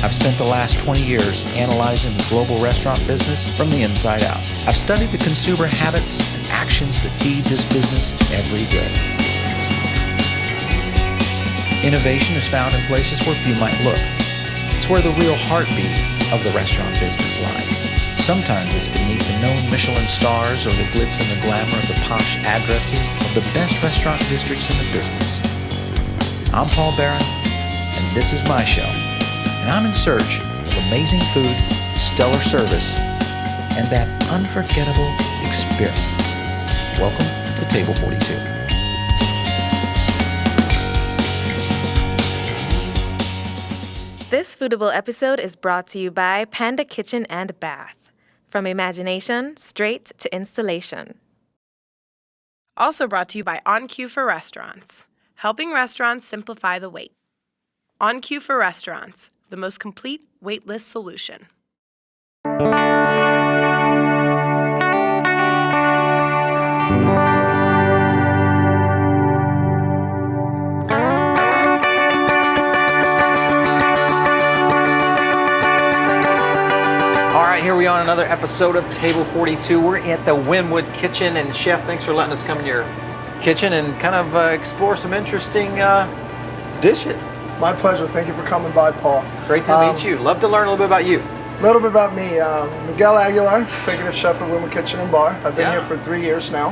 I've spent the last 20 years analyzing the global restaurant business from the inside out. I've studied the consumer habits and actions that feed this business every day. Innovation is found in places where few might look. It's where the real heartbeat of the restaurant business lies. Sometimes it's beneath the known Michelin stars or the glitz and the glamour of the posh addresses of the best restaurant districts in the business. I'm Paul Barron, and this is my show. And I'm in search of amazing food, stellar service, and that unforgettable experience. Welcome to Table 42. This foodable episode is brought to you by Panda Kitchen and Bath. From imagination straight to installation. Also brought to you by On Cue for Restaurants, helping restaurants simplify the wait. On Cue for Restaurants, the most complete waitlist solution. Here we are on another episode of Table 42. We're at the Wynwood Kitchen, and Chef, thanks for letting us come in your kitchen and kind of explore some interesting dishes. My pleasure. Thank you for coming by, Paul. Great to meet you. Love to learn a little bit about you. A little bit about me. Miguel Aguilar, Executive Chef at Wynwood Kitchen and Bar. I've been here for 3 years now.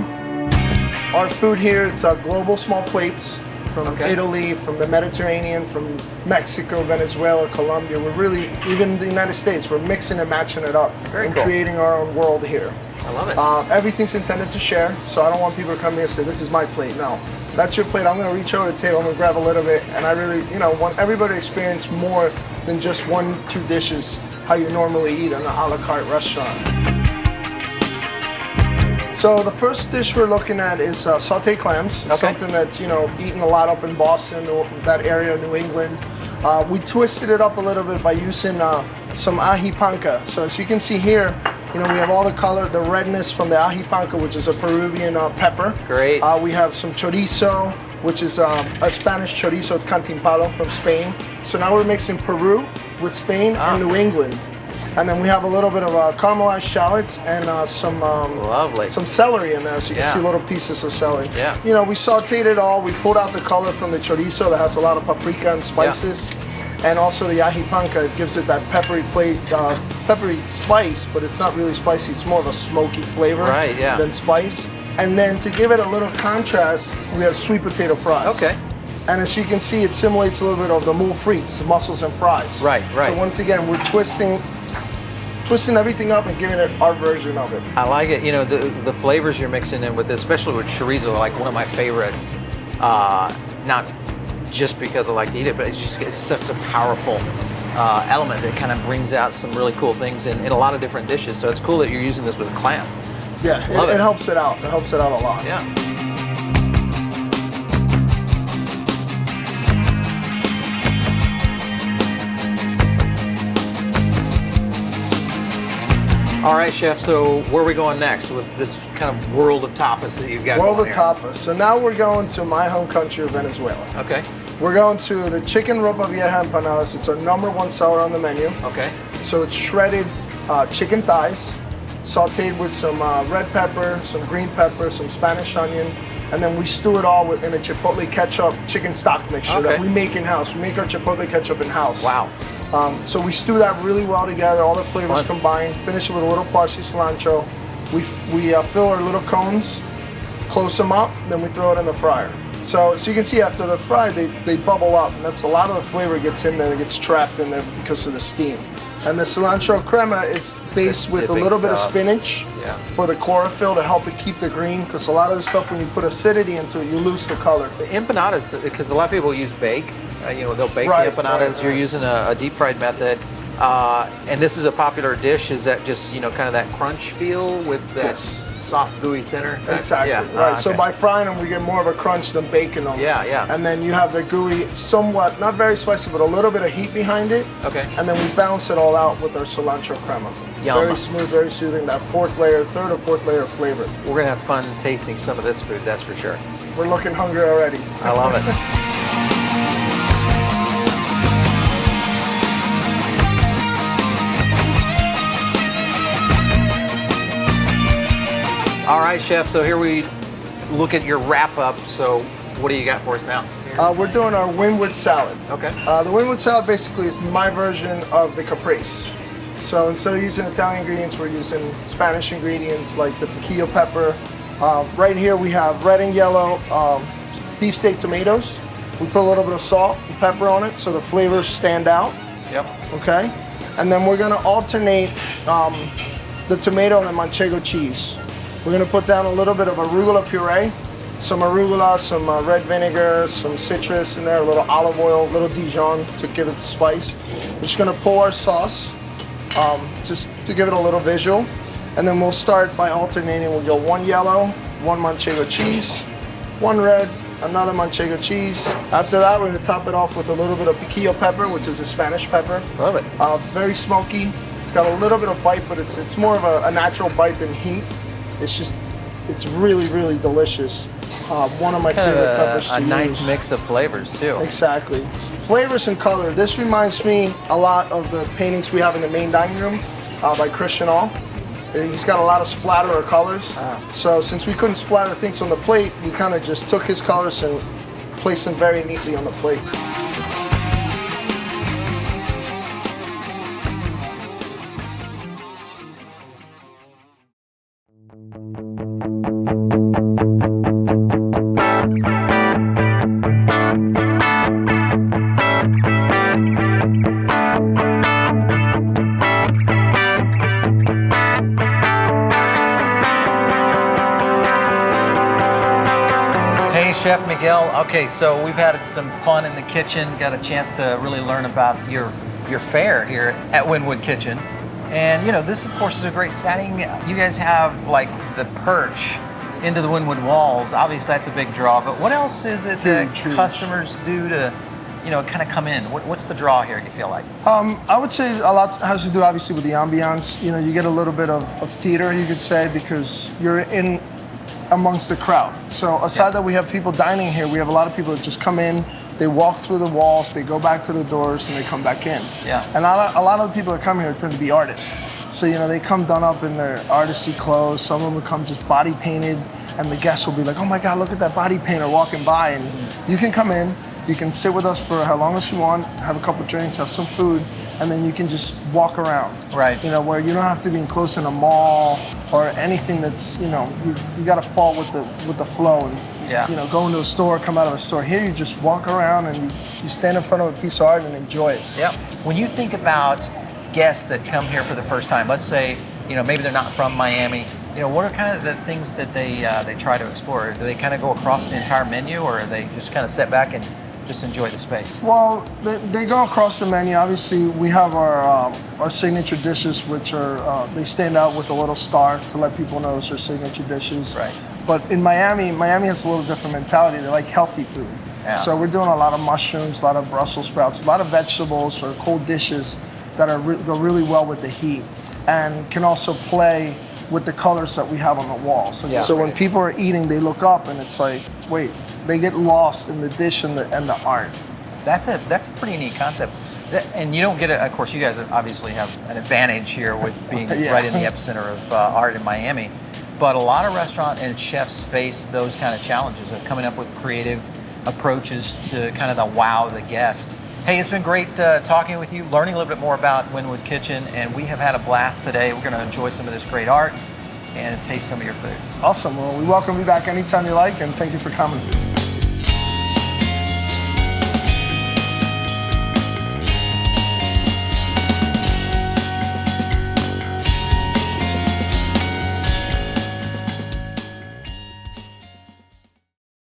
Our food here, it's global small plates from Italy, from the Mediterranean, from Mexico, Venezuela, Colombia. We're really, even the United States, we're mixing and matching it up and creating our own world here. I love it. Everything's intended to share, so I don't want people to come here and say, this is my plate. No, that's your plate. I'm going to reach over the table, I'm going to grab a little bit, and I really, want everybody to experience more than just 1-2 dishes, how you normally eat in an a la carte restaurant. So the first dish we're looking at is sauteed clams. Something that's eaten a lot up in Boston, that area, New England. We twisted it up a little bit by using some ají panca. So as you can see here, we have all the color, the redness from the ají panca, which is a Peruvian pepper. Great. We have some chorizo, which is a Spanish chorizo. It's cantimpalo from Spain. So now we're mixing Peru with Spain and New England. And then we have a little bit of caramelized shallots and some celery in there, so you can see little pieces of celery. Yeah. We sauteed it all. We pulled out the color from the chorizo that has a lot of paprika and spices, and also the ají panca. It gives it that peppery spice, but it's not really spicy. It's more of a smoky flavor than spice. And then to give it a little contrast, we have sweet potato fries. Okay. And as you can see, it simulates a little bit of the moules frites, the mussels and fries. Right. So once again, we're twisting everything up and giving it our version of it. I like it. The flavors you're mixing in with this, especially with chorizo, are like one of my favorites. Not just because I like to eat it, but it's such a powerful element that kind of brings out some really cool things in a lot of different dishes. So it's cool that you're using this with a clam. Yeah, it helps it out. It helps it out a lot. Yeah. All right, Chef, so where are we going next with this kind of world of tapas that you've got World going of here? tapas. So now we're going to my home country of Venezuela. Okay. We're going to the chicken Ropa Vieja empanadas. It's our #1 seller on the menu. Okay. So it's shredded chicken thighs, sauteed with some red pepper, some green pepper, some Spanish onion, and then we stew it all in a chipotle ketchup chicken stock mixture that we make in-house. We make our chipotle ketchup in-house. Wow. So we stew that really well together, all the flavors combined, finish it with a little parsley cilantro. We fill our little cones, close them up, then we throw it in the fryer. So you can see after they're fried, they bubble up, and that's a lot of the flavor gets in there, that gets trapped in there because of the steam. And the cilantro crema is based with a little bit of spinach for the chlorophyll to help it keep the green, because a lot of the stuff, when you put acidity into it, you lose the color. The empanadas, because a lot of people use bake. They'll bake the empanadas. You're using a deep fried method. And this is a popular dish. Is that just, kind of that crunch feel with that soft, gooey center? Exactly. Yeah. Right. So by frying them, we get more of a crunch than baking them. Yeah. And then you have the gooey, somewhat, not very spicy, but a little bit of heat behind it. Okay. And then we balance it all out with our cilantro crema. Yum. Very smooth, very soothing, that third or fourth layer of flavor. We're going to have fun tasting some of this food, that's for sure. We're looking hungry already. I love it. All right, chef, so here we look at your wrap up. So what do you got for us now? We're doing our Wynwood salad. Okay. The Wynwood salad basically is my version of the caprese. So instead of using Italian ingredients, we're using Spanish ingredients like the piquillo pepper. Right here we have red and yellow beefsteak tomatoes. We put a little bit of salt and pepper on it so the flavors stand out. Yep. Okay. And then we're gonna alternate the tomato and the manchego cheese. We're gonna put down a little bit of arugula puree, some arugula, some red vinegar, some citrus in there, a little olive oil, a little Dijon to give it the spice. We're just gonna pour our sauce just to give it a little visual. And then we'll start by alternating. We'll go one yellow, one manchego cheese, one red, another manchego cheese. After that, we're gonna top it off with a little bit of piquillo pepper, which is a Spanish pepper. Love it. Very smoky. It's got a little bit of bite, but it's more of a natural bite than heat. It's really, really delicious. One of my favorite peppers to a nice use. mix of flavors too. Exactly. Flavors and color. This reminds me a lot of the paintings we have in the main dining room by Christian All. He's got a lot of splatter or colors. So since we couldn't splatter things on the plate, we kind of just took his colors and placed them very neatly on the plate. Chef Miguel, okay, so we've had some fun in the kitchen, got a chance to really learn about your fare here at Wynwood Kitchen. And you know, this of course is a great setting. You guys have like the perch into the Wynwood Walls. Obviously that's a big draw, but what else is it that customers do to, you know, kind of come in? What's the draw here, you feel like? I would say a lot has to do obviously with the ambiance. You know, you get a little bit of theater, you could say, because you're in amongst the crowd. So aside that we have people dining here, we have a lot of people that just come in, they walk through the walls, they go back to the doors, and they come back in. Yeah. And a lot of the people that come here tend to be artists. So, you know, they come done up in their artisty clothes. Some of them will come just body painted, and the guests will be like, oh my God, look at that body painter walking by. And you can come in, you can sit with us for how long as you want, have a couple drinks, have some food, and then you can just walk around. Right. You know, where you don't have to be enclosed in a mall or anything that's, you know, you got to fall with the flow and, you know, go into a store, come out of a store. Here you just walk around and you stand in front of a piece of art and enjoy it. Yeah. When you think about guests that come here for the first time, let's say, you know, maybe they're not from Miami, you know, what are kind of the things that they try to explore? Do they kind of go across the entire menu, or are they just kind of sit back and just enjoy the space? Well, they go across the menu. Obviously, we have our signature dishes, which are they stand out with a little star to let people know those are signature dishes. Right. But in Miami has a little different mentality. They like healthy food. Yeah. So we're doing a lot of mushrooms, a lot of Brussels sprouts, a lot of vegetables or cold dishes that go really well with the heat and can also play with the colors that we have on the walls. So when people are eating, they look up and it's like, wait, they get lost in the dish and the art. That's a pretty neat concept. And you don't get it, of course, you guys obviously have an advantage here with being right in the epicenter of art in Miami. But a lot of restaurant and chefs face those kind of challenges of coming up with creative approaches to kind of the wow the guest. Hey, it's been great talking with you, learning a little bit more about Wynwood Kitchen, and we have had a blast today. We're going to enjoy some of this great art and taste some of your food. Awesome. Well, we welcome you back anytime you like, and thank you for coming.